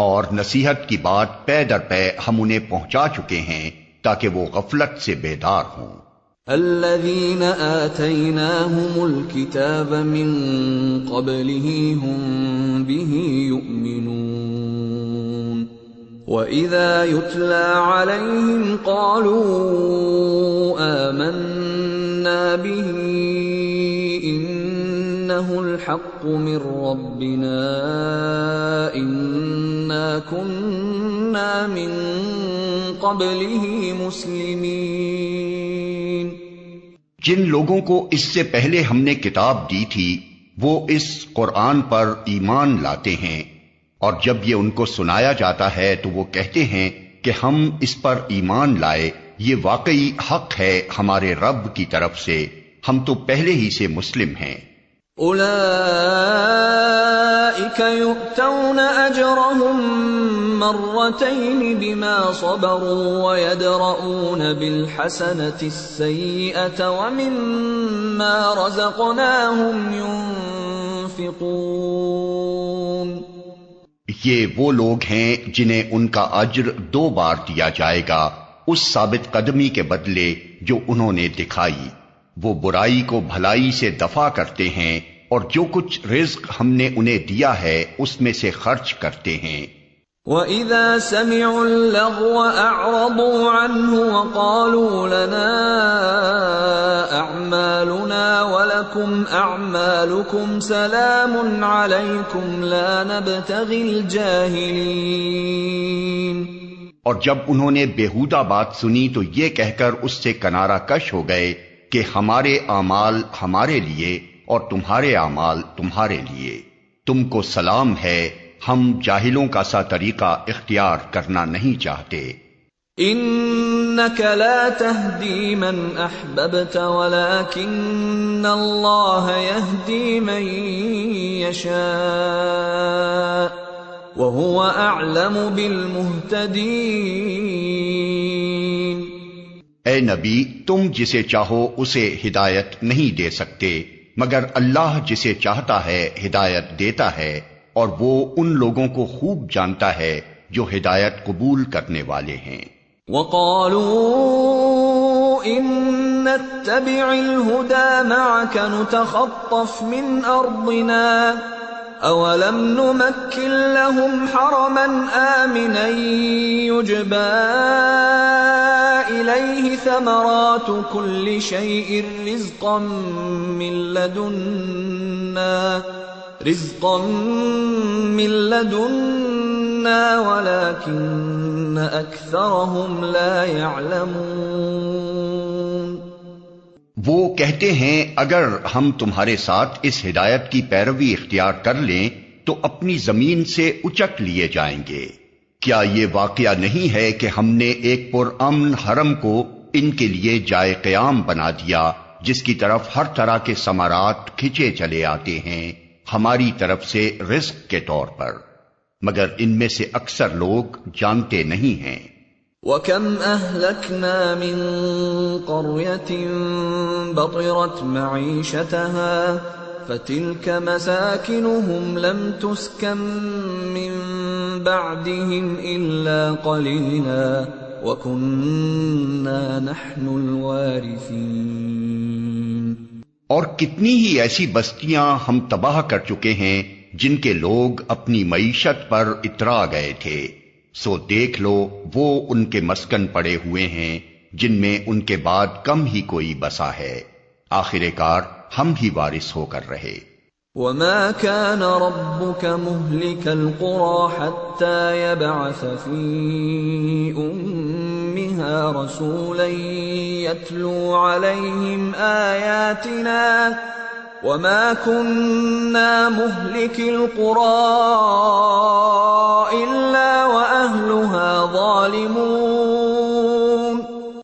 اور نصیحت کی بات پے در پے ہم انہیں پہنچا چکے ہیں تاکہ وہ غفلت سے بیدار ہوں. الَّذِينَ آتَيْنَاهُمُ الْكِتَابَ مِنْ قَبْلِهِ هُمْ بِهِ يُؤْمِنُونَ. وَإِذَا يُتْلَى عَلَيْهِمْ قَالُوا آمَنَّا بِهِ إِنَّهُ الْحَقُّ مِنْ رَبِّنَا إِنَّا كُنَّا مِنْ قَبْلِهِ مُسْلِمِينَ. جن لوگوں کو اس سے پہلے ہم نے کتاب دی تھی وہ اس قرآن پر ایمان لاتے ہیں، اور جب یہ ان کو سنایا جاتا ہے تو وہ کہتے ہیں کہ ہم اس پر ایمان لائے، یہ واقعی حق ہے ہمارے رب کی طرف سے، ہم تو پہلے ہی سے مسلم ہیں. اولئک یؤتون اجرهم مرتين بما صبروا ويدرؤون بالحسنة السيئة ومما رزقناهم ينفقون. یہ وہ لوگ ہیں جنہیں ان کا اجر 2 بار دیا جائے گا اس ثابت قدمی کے بدلے جو انہوں نے دکھائی. وہ برائی کو بھلائی سے دفع کرتے ہیں اور جو کچھ رزق ہم نے انہیں دیا ہے اس میں سے خرچ کرتے ہیں. وَإِذَا سَمِعُوا اللَّغْوَ أَعْرَضُوا عَنْهُ وَقَالُوا لَنَا أَعْمَالُنَا وَلَكُمْ أَعْمَالُكُمْ سَلَامٌ عَلَيْكُمْ لَا نَبْتَغِي الْجَاهِلِينَ. اور جب انہوں نے بیہودہ بات سنی تو یہ کہہ کر اس سے کنارہ کش ہو گئے کہ ہمارے اعمال ہمارے لیے اور تمہارے اعمال تمہارے لیے، تم کو سلام ہے، ہم جاہلوں کا سا طریقہ اختیار کرنا نہیں چاہتے. انک لا تہدی من احببت ولکن اللہ یہدی من یشاء وہو اعلم بالمہتدین. اے نبی تم جسے چاہو اسے ہدایت نہیں دے سکتے مگر اللہ جسے چاہتا ہے ہدایت دیتا ہے، اور وہ ان لوگوں کو خوب جانتا ہے جو ہدایت قبول کرنے والے ہیں. وَقَالُوا إِن نَّتَّبِعِ الْهُدَى مَعَكَ نُتَخَطَّفْ مِنْ أَرْضِنَا أَوَلَمْ نُمَكِّنْ لَهُمْ حَرَمًا آمِنًا يُجْبَى إِلَيْهِ ثَمَرَاتُ كُلِّ شَيْءٍ رِزْقًا مِّن لَّدُنَّا وَلَٰكِنَّ أَكْثَرَهُمْ لَا يَعْلَمُونَ۔ وہ کہتے ہیں اگر ہم تمہارے ساتھ اس ہدایت کی پیروی اختیار کر لیں تو اپنی زمین سے اچک لیے جائیں گے۔ کیا یہ واقعہ نہیں ہے کہ ہم نے ایک پرامن حرم کو ان کے لیے جائے قیام بنا دیا جس کی طرف ہر طرح کے ثمرات کھنچے چلے آتے ہیں ہماری طرف سے رزق کے طور پر، مگر ان میں سے اکثر لوگ جانتے نہیں ہیں۔ وَكَمْ أَهْلَكْنَا مِن قَرْيَةٍ بَطِرَتْ مَعِيشَتَهَا فَتِلْكَ مَسَاكِنُهُمْ لَمْ تُسْكَن مِّن بَعْدِهِمْ إِلَّا قَلِيلًا وَكُنَّا نَحْنُ الْوَارِثِينَ۔ اور کتنی ہی ایسی بستیاں ہم تباہ کر چکے ہیں جن کے لوگ اپنی معیشت پر اترا گئے تھے، سو دیکھ لو وہ ان کے مسکن پڑے ہوئے ہیں جن میں ان کے بعد کم ہی کوئی بسا ہے، آخر کار ہم ہی وارث ہو کر رہے۔ وَمَا كَانَ رَبُّكَ مُهْلِكَ الْقُرَىٰ حَتَّىٰ يَبْعَثَ فِي أُمِّهَا رَسُولًا يَتْلُو عَلَيْهِمْ آيَاتِنَا وَمَا كُنَّا مُهْلِكِ الْقُرَىٰ إِلَّا وَأَهْلُهَا ظَالِمُونَ۔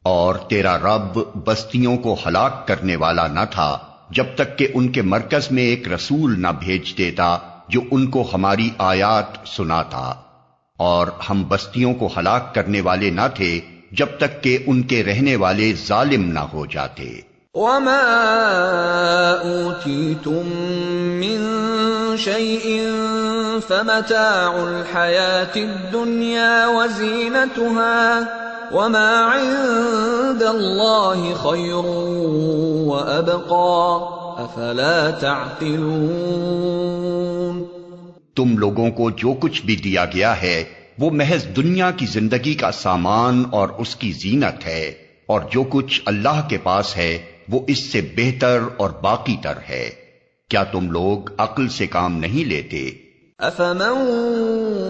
اور تیرا رب بستیوں کو ہلاک کرنے والا نہ تھا جب تک کہ ان کے مرکز میں ایک رسول نہ بھیج دیتا جو ان کو ہماری آیات سناتا، اور ہم بستیوں کو ہلاک کرنے والے نہ تھے جب تک کہ ان کے رہنے والے ظالم نہ ہو جاتے۔ وَمَا أُوتِيتُم مِّن شَيْءٍ فَمَتَاعُ الْحَيَاةِ الدُّنْيَا وَزِينَتُهَا وَمَا عِندَ اللَّهِ خَيْرٌ وَأَبْقَىٰ أَفَلَا تَعْقِلُونَ۔ تم لوگوں کو جو کچھ بھی دیا گیا ہے وہ محض دنیا کی زندگی کا سامان اور اس کی زینت ہے، اور جو کچھ اللہ کے پاس ہے وہ اس سے بہتر اور باقی تر ہے۔ کیا تم لوگ عقل سے کام نہیں لیتے؟ أَفَمَن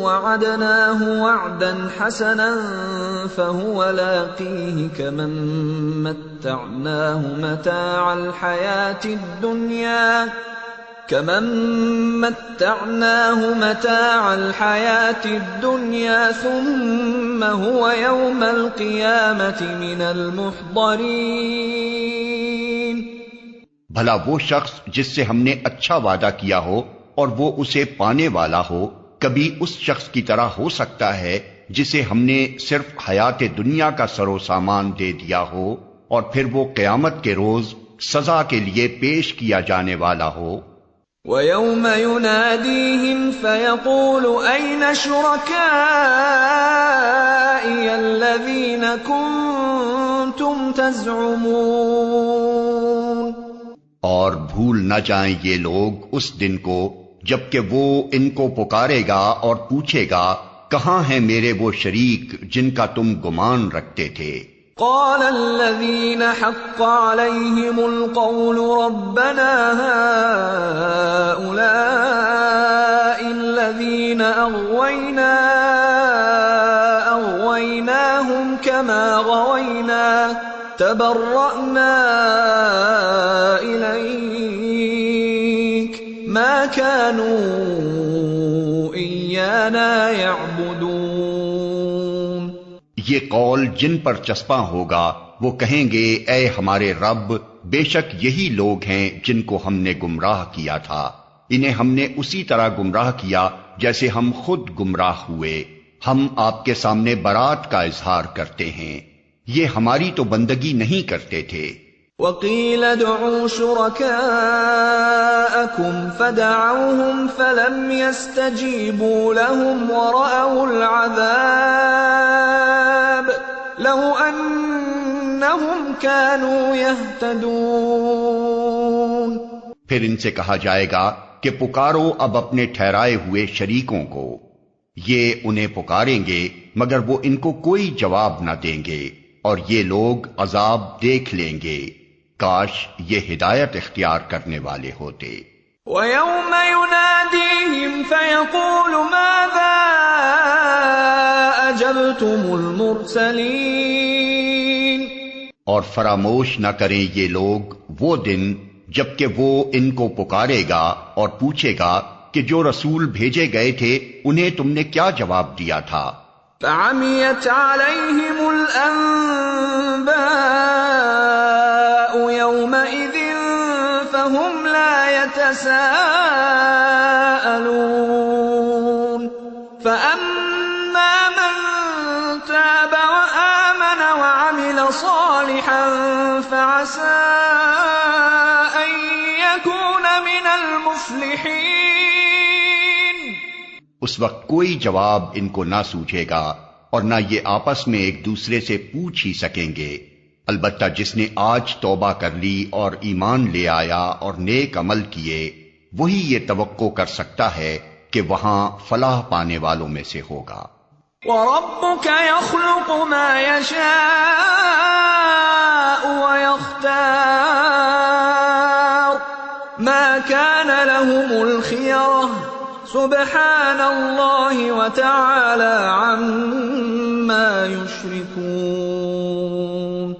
وَعَدْنَاهُ وَعْدًا حَسَنًا فَهُوَ لَاقِيهِ كَمَن مَّتَّعْنَاهُ مَتَاعَ الْحَيَاةِ الدُّنْيَا ثُمَّ هُوَ يَوْمَ الْقِيَامَةِ مِنَ الْمُحْضَرِينَ۔ بھلا وہ شخص جس سے ہم نے اچھا وعدہ کیا ہو اور وہ اسے پانے والا ہو کبھی اس شخص کی طرح ہو سکتا ہے جسے ہم نے صرف حیات دنیا کا سر و سامان دے دیا ہو اور پھر وہ قیامت کے روز سزا کے لیے پیش کیا جانے والا ہو؟ وَيَوْمَ يُنَادِيهِمْ فَيَقُولُ أَيْنَ شُرَكَائِيَ الَّذِينَ كُنتُمْ تَزْعُمُونَ۔ اور بھول نہ جائیں یہ لوگ اس دن کو جبکہ وہ ان کو پکارے گا اور پوچھے گا کہاں ہیں میرے وہ شریک جن کا تم گمان رکھتے تھے؟ قال الذين حق عليهم القول ربنا هؤلاء الذين أغويناهم كما غوينا تبرأنا إليك ما كانوا إيانا يعبدون۔ یہ قول جن پر چسپاں ہوگا وہ کہیں گے اے ہمارے رب، بے شک یہی لوگ ہیں جن کو ہم نے گمراہ کیا تھا، انہیں ہم نے اسی طرح گمراہ کیا جیسے ہم خود گمراہ ہوئے، ہم آپ کے سامنے برات کا اظہار کرتے ہیں، یہ ہماری تو بندگی نہیں کرتے تھے۔ وَقِيلَ ادْعُوا شُرَكَاءَكُمْ فَدَعَوْهُمْ فَلَمْ يَسْتَجِيبُوا لَهُمْ وَرَأَوُا الْعَذَابَ لَوْ أَنَّهُمْ كَانُوا يَهْتَدُونَ۔ پھر ان سے کہا جائے گا کہ پکارو اب اپنے ٹھہرائے ہوئے شریکوں کو، یہ انہیں پکاریں گے مگر وہ ان کو کوئی جواب نہ دیں گے، اور یہ لوگ عذاب دیکھ لیں گے، کاش یہ ہدایت اختیار کرنے والے ہوتے۔ وَيَوْمَ يُنَادِيهِمْ فَيَقُولُ مَاذَا أَجَبْتُمُ الْمُرْسَلِينَ، اور فراموش نہ کریں یہ لوگ وہ دن جبکہ وہ ان کو پکارے گا اور پوچھے گا کہ جو رسول بھیجے گئے تھے انہیں تم نے کیا جواب دیا تھا۔ فَعَمِيَتْ عَلَيْهِمُ الْأَنبَاءُ يَوْمَئِذٍ فَهُمْ لَا يَتَسَاءَلُونَ فَأَمَّا مَنْ تَابَ وَآمَنَ وَعَمِلَ صَالِحًا فَعَسَىٰ أَن يَكُونَ مِنَ الْمُفْلِحِينَ۔ اس وقت کوئی جواب ان کو نہ سوچے گا اور نہ یہ آپس میں ایک دوسرے سے پوچھ ہی سکیں گے، البتہ جس نے آج توبہ کر لی اور ایمان لے آیا اور نیک عمل کیے وہی یہ توقع کر سکتا ہے کہ وہاں فلاح پانے والوں میں سے ہوگا۔ وَرَبُّكَ يَخْلُقُ مَا يَشَاءُ وَيَخْتَارُ مَا كَانَ لَهُمُ الْخِيَرَةُ سُبْحَانَ اللَّهِ وَتَعَالَى عَمَّا يُشْرِكُونَ۔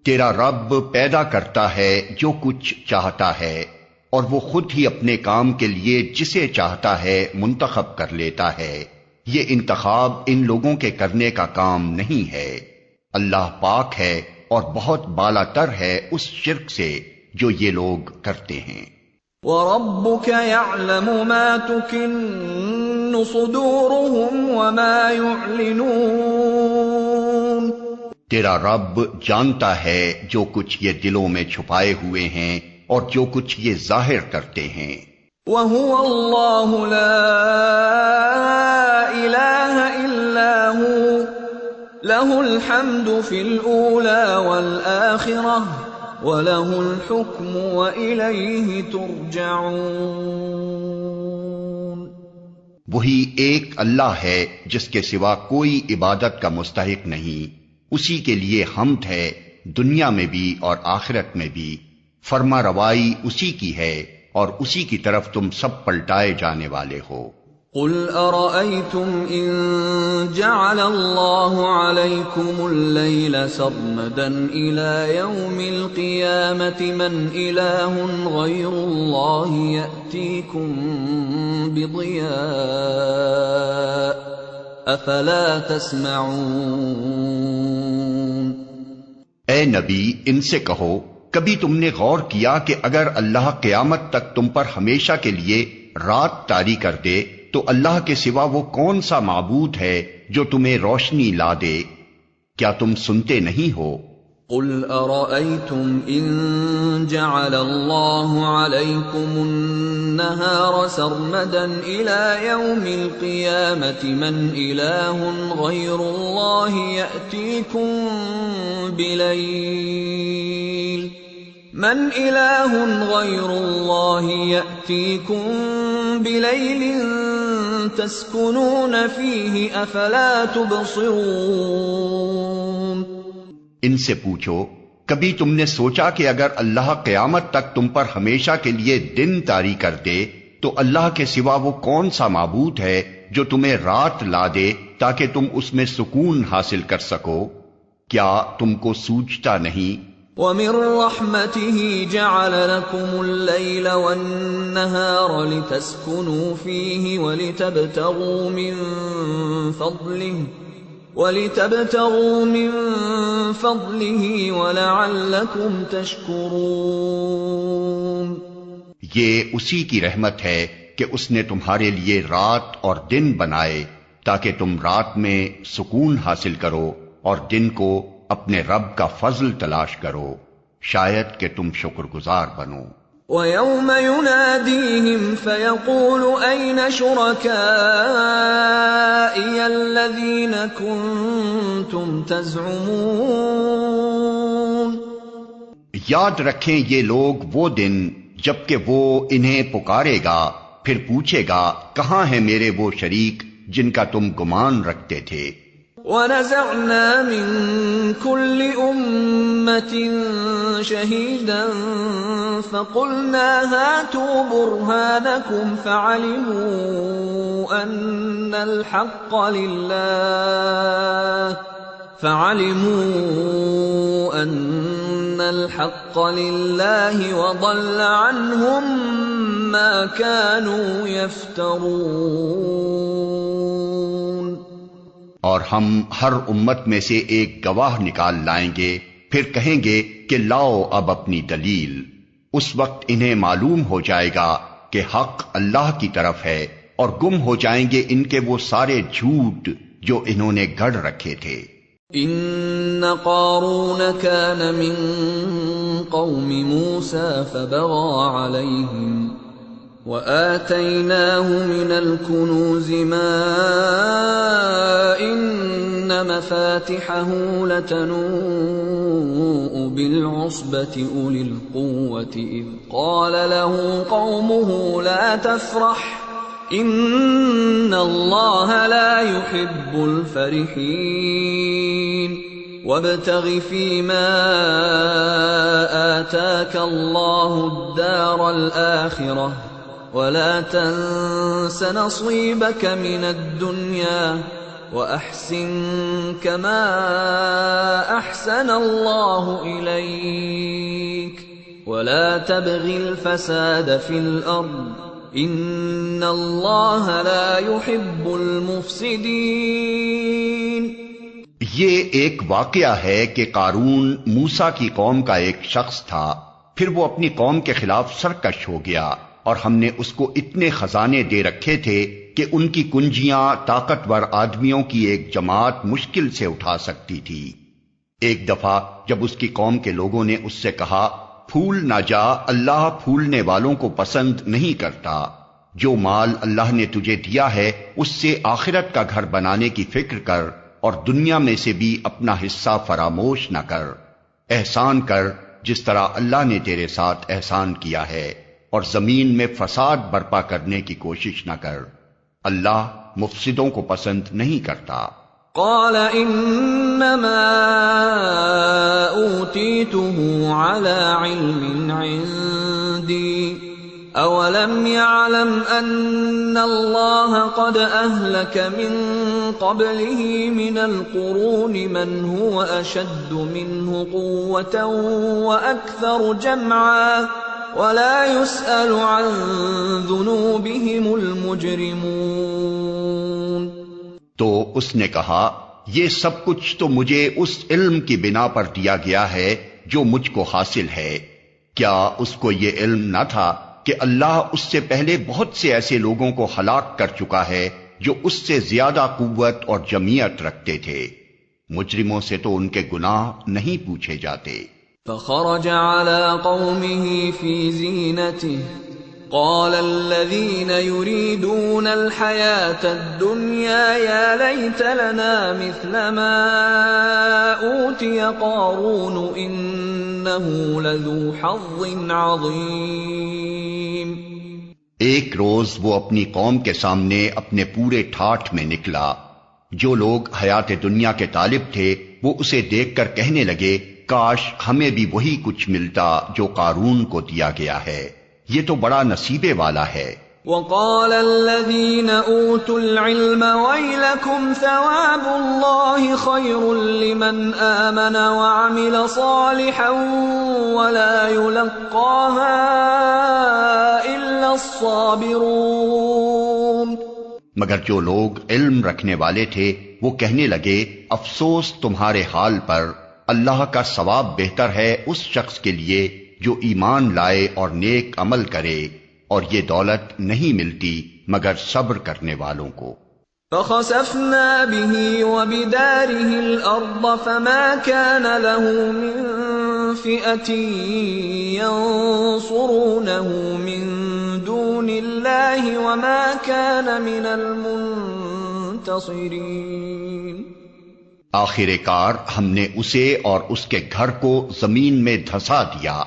تیرا رب پیدا کرتا ہے جو کچھ چاہتا ہے، اور وہ خود ہی اپنے کام کے لیے جسے چاہتا ہے منتخب کر لیتا ہے، یہ انتخاب ان لوگوں کے کرنے کا کام نہیں ہے۔ اللہ پاک ہے اور بہت بالا تر ہے اس شرک سے جو یہ لوگ کرتے ہیں۔ وَرَبُّكَ يَعْلَمُ مَا تُكِنُّ صُدُورُهُمْ وَمَا يُعْلِنُونَ۔ تیرا رب جانتا ہے جو کچھ یہ دلوں میں چھپائے ہوئے ہیں اور جو کچھ یہ ظاہر کرتے ہیں۔ وَهُوَ اللَّهُ لَا إِلَٰهَ إِلَّا هُوَ لَهُ الْحَمْدُ فِي الْأُولَى وَالْآخِرَةِ وَلَهُ الْحُكْمُ وَإِلَيْهِ تُرْجَعُونَ۔ وہی ایک اللہ ہے جس کے سوا کوئی عبادت کا مستحق نہیں، اسی کے لیے حمد ہے دنیا میں بھی اور آخرت میں بھی، فرما روائی اسی کی ہے اور اسی کی طرف تم سب پلٹائے جانے والے ہو۔ قُلْ أَرَأَيْتُمْ إِن جَعَلَ اللَّهُ عَلَيْكُمُ اللَّيْلَ سَرْمَدًا إِلَى يَوْمِ الْقِيَامَةِ مَنْ إِلَٰهٌ غَيْرُ اللَّهِ يَأْتِيكُمْ بِضِيَاءٍ أَفَلَا تَسْمَعُونَ۔ اے نبی ان سے کہو، کبھی تم نے غور کیا کہ اگر اللہ قیامت تک تم پر ہمیشہ کے لیے رات طاری کر دے تو اللہ کے سوا وہ کون سا معبود ہے جو تمہیں روشنی لا دے؟ کیا تم سنتے نہیں ہو؟ قُلْ أَرَأَيْتُمْ إِن جَعَلَ اللَّهُ عَلَيْكُمُ النَّهَارَ سَرْمَدًا إِلَى يَوْمِ الْقِيَامَةِ مَنْ إِلَٰهٌ غَيْرُ اللَّهِ يَأْتِيكُمْ بِلَيْلٍ تَسْكُنُونَ فِيهِ أَفَلَا تُبْصِرُونَ۔ ان سے پوچھو، کبھی تم نے سوچا کہ اگر اللہ قیامت تک تم پر ہمیشہ کے لیے دن طاری کر دے تو اللہ کے سوا وہ کون سا معبود ہے جو تمہیں رات لا دے تاکہ تم اس میں سکون حاصل کر سکو؟ کیا تم کو سوچتا نہیں؟ وَمِن رَّحْمَتِهِ جَعَلَ لَكُمُ اللَّيْلَ وَالنَّهَارَ لِتَسْكُنُوا فِيهِ وَلِتَبْتَغُوا مِن فَضْلِهِ وَلَعَلَّكُمْ تَشْكُرُونَ۔ یہ اسی کی رحمت ہے کہ اس نے تمہارے لیے رات اور دن بنائے تاکہ تم رات میں سکون حاصل کرو اور دن کو اپنے رب کا فضل تلاش کرو، شاید کہ تم شکر گزار بنو۔ وَيَوْمَ يُنَادِيهِمْ فَيَقُولُ أَيْنَ شُرَكَائِيَ الَّذِينَ كُنتُمْ تَزْعُمُونَ۔ یاد رکھیں یہ لوگ وہ دن جبکہ وہ انہیں پکارے گا پھر پوچھے گا کہاں ہیں میرے وہ شریک جن کا تم گمان رکھتے تھے۔ وَنَزَعْنَا مِن كُلِّ أُمَّةٍ شَهِيدًا فَقُلْنَا هَاتُوا بُرْهَانَكُمْ فَعَلِمُوا أَنَّ الْحَقَّ لِلَّهِ وَضَلَّ عَنْهُمْ مَا كَانُوا يَفْتَرُونَ۔ اور ہم ہر امت میں سے ایک گواہ نکال لائیں گے، پھر کہیں گے کہ لاؤ اب اپنی دلیل۔ اس وقت انہیں معلوم ہو جائے گا کہ حق اللہ کی طرف ہے، اور گم ہو جائیں گے ان کے وہ سارے جھوٹ جو انہوں نے گڑھ رکھے تھے۔ ان قارون كان من قوم موسى فبغى عليهم وآتيناه من الكنوز ما إن مفاتحه لتنوء بالعصبة أولي القوة إذ قال له قومه لا تفرح إن الله لا يحب الفرحين وابتغ فيما آتاك الله الدار الآخرة ولا تنس نصيبك من الدنيا وأحسن كما أحسن الله إليك ولا تبغ الفساد في الأرض ان اللہ لا يحب المفسدین۔ یہ ایک واقعہ ہے کہ قارون موسیٰ کی قوم کا ایک شخص تھا، پھر وہ اپنی قوم کے خلاف سرکش ہو گیا، اور ہم نے اس کو اتنے خزانے دے رکھے تھے کہ ان کی کنجیاں طاقتور آدمیوں کی ایک جماعت مشکل سے اٹھا سکتی تھی۔ ایک دفعہ جب اس کی قوم کے لوگوں نے اس سے کہا پھول نہ جا، اللہ پھولنے والوں کو پسند نہیں کرتا، جو مال اللہ نے تجھے دیا ہے اس سے آخرت کا گھر بنانے کی فکر کر، اور دنیا میں سے بھی اپنا حصہ فراموش نہ کر، احسان کر جس طرح اللہ نے تیرے ساتھ احسان کیا ہے، اور زمین میں فساد برپا کرنے کی کوشش نہ کر، اللہ مفسدوں کو پسند نہیں کرتا۔ قال انما اوتیته على علم عندي اولم يعلم ان الله قد اهلك من قبله من القرون من هو اشد منه قوة واكثر جمعا ولا يسأل عن ذنوبهم المجرمون۔ تو اس نے کہا یہ سب کچھ تو مجھے اس علم کی بنا پر دیا گیا ہے جو مجھ کو حاصل ہے، کیا اس کو یہ علم نہ تھا کہ اللہ اس سے پہلے بہت سے ایسے لوگوں کو ہلاک کر چکا ہے جو اس سے زیادہ قوت اور جمعیت رکھتے تھے، مجرموں سے تو ان کے گناہ نہیں پوچھے جاتے۔ فخرج على قومه في زينته قال الذين يريدون الحياة الدنيا يا ليت لنا مثل ما أوتي قارون إنه لذو حظ عظيم۔ ایک روز وہ اپنی قوم کے سامنے اپنے پورے ٹھاٹھ میں نکلا، جو لوگ حیات دنیا کے طالب تھے وہ اسے دیکھ کر کہنے لگے کاش ہمیں بھی وہی کچھ ملتا جو قارون کو دیا گیا ہے، یہ تو بڑا نصیبے والا ہے۔ وقال الذين اوتوا العلم ويلكم ثواب الله خير لمن آمن وعمل صالحا ولا يلقاها الا الصابرون۔ مگر جو لوگ علم رکھنے والے تھے وہ کہنے لگے افسوس تمہارے حال پر، اللہ کا ثواب بہتر ہے اس شخص کے لیے جو ایمان لائے اور نیک عمل کرے، اور یہ دولت نہیں ملتی مگر صبر کرنے والوں کو۔ فخسفنا به وبداره الارض فما كان له من فئة ينصرونه من دون الله وما كان من المنتصرين۔ آخر کار ہم نے اسے اور اس کے گھر کو زمین میں دھسا دیا،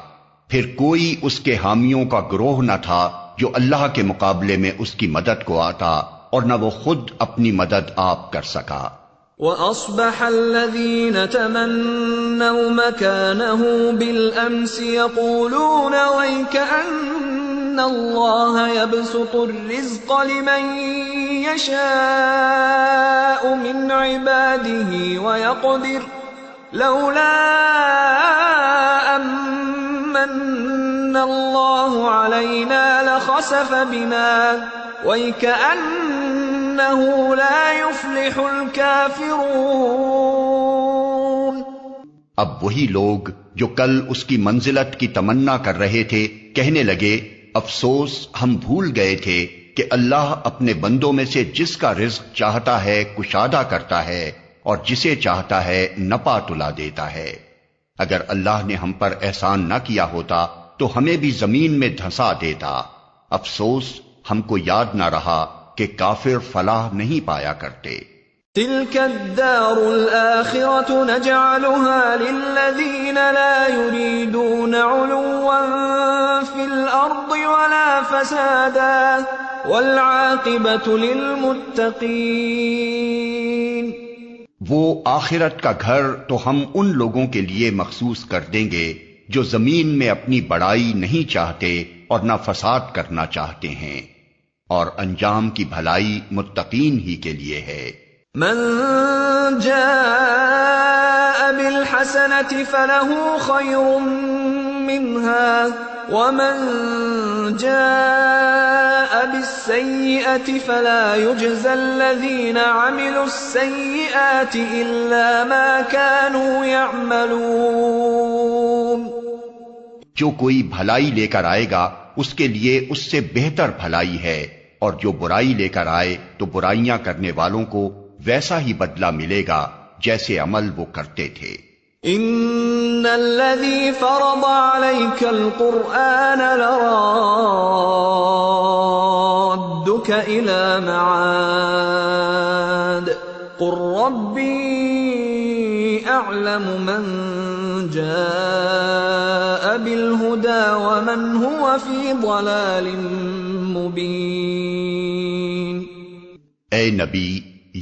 پھر کوئی اس کے حامیوں کا گروہ نہ تھا جو اللہ کے مقابلے میں اس کی مدد کو آتا، اور نہ وہ خود اپنی مدد آپ کر سکا۔ وَأَصْبَحَ الَّذِينَ تَمَنَّوْا مَكَانَهُ بِالْأَمْسِ يَقُولُونَ وَيْكَأَنَّ اللَّهَ يَبْسُطُ الرِّزْقَ لِمَن يَشَاءُ مِنْ عِبَادِهِ وَيَقْدِرُ لَوْلَا أَمَّنَّ اللَّهُ عَلَيْنَا لَخَسَفَ بِنَا وَيْكَأَنَّهُ لَا يُفْلِحُ الْكَافِرُونَ۔ اب وہی لوگ جو کل اس کی منزلت کی تمنا کر رہے تھے کہنے لگے، افسوس ہم بھول گئے تھے کہ اللہ اپنے بندوں میں سے جس کا رزق چاہتا ہے کشادہ کرتا ہے اور جسے چاہتا ہے نپا تلا دیتا ہے۔ اگر اللہ نے ہم پر احسان نہ کیا ہوتا تو ہمیں بھی زمین میں دھنسا دیتا۔ افسوس ہم کو یاد نہ رہا کہ کافر فلاح نہیں پایا کرتے۔ تِلْكَ الدَّارُ الْآخِرَةُ نَجْعَلُهَا لِلَّذِينَ لَا يُرِيدُونَ عُلُوًّا فِي الْأَرْضِ وَلَا فَسَادًا وَالْعَاقِبَةُ لِلْمُتَّقِينَ۔ وہ آخرت کا گھر تو ہم ان لوگوں کے لیے مخصوص کر دیں گے جو زمین میں اپنی بڑائی نہیں چاہتے اور نہ فساد کرنا چاہتے ہیں، اور انجام کی بھلائی متقین ہی کے لیے ہے۔ من جاء بالحسنة فله خير منها ومن جاء بالسيئة فلا يجزى الذين عملوا السيئات إلا ما كانوا يعملون۔ جو کوئی بھلائی لے کر آئے گا اس کے لیے اس سے بہتر بھلائی ہے، اور جو برائی لے کر آئے تو برائیاں کرنے والوں کو ویسا ہی بدلہ ملے گا جیسے عمل وہ کرتے تھے۔ ان الذي فرض عليك القرآن لرادك الى معاد قل ربي اعلم من جاء بالهدى ومن هو في ضلال مبين۔ اے نبی،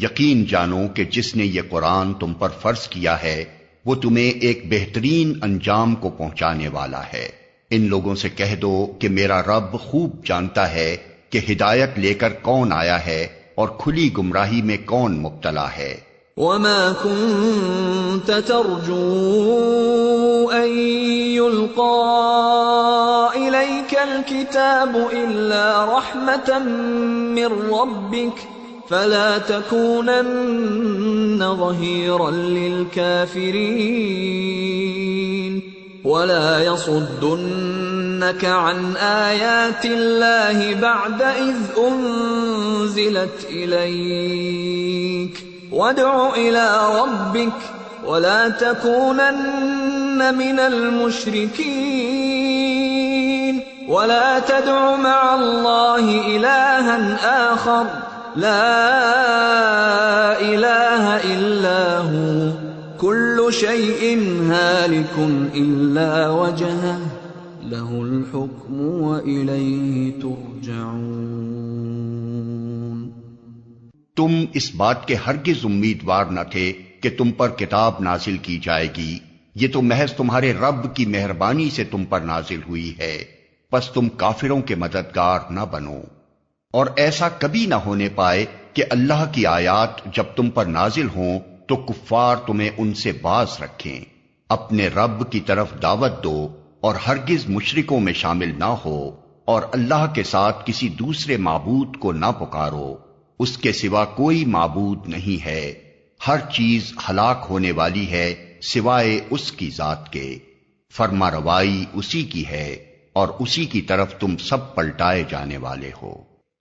یقین جانو کہ جس نے یہ قرآن تم پر فرض کیا ہے وہ تمہیں ایک بہترین انجام کو پہنچانے والا ہے۔ ان لوگوں سے کہہ دو کہ میرا رب خوب جانتا ہے کہ ہدایت لے کر کون آیا ہے اور کھلی گمراہی میں کون مبتلا ہے۔ وما كنت ترجو ان يلقى اليك الكتاب الا رحمة من ربك فلا تكونن ظهيرا للكافرين ولا يصدنك عن آيات الله بعد إذ أنزلت إليك وادع إلى ربك ولا تكونن من المشركين ولا تدع مع الله إلها آخر لا الہ الا ہو کل شیء ہالک الا وجہہ لہ الحکم والیہ ترجعون۔ تم اس بات کے ہرگز امیدوار نہ تھے کہ تم پر کتاب نازل کی جائے گی، یہ تو محض تمہارے رب کی مہربانی سے تم پر نازل ہوئی ہے، پس تم کافروں کے مددگار نہ بنو۔ اور ایسا کبھی نہ ہونے پائے کہ اللہ کی آیات جب تم پر نازل ہوں تو کفار تمہیں ان سے باز رکھیں۔ اپنے رب کی طرف دعوت دو اور ہرگز مشرکوں میں شامل نہ ہو، اور اللہ کے ساتھ کسی دوسرے معبود کو نہ پکارو، اس کے سوا کوئی معبود نہیں ہے، ہر چیز ہلاک ہونے والی ہے سوائے اس کی ذات کے، فرما روائی اسی کی ہے اور اسی کی طرف تم سب پلٹائے جانے والے ہو۔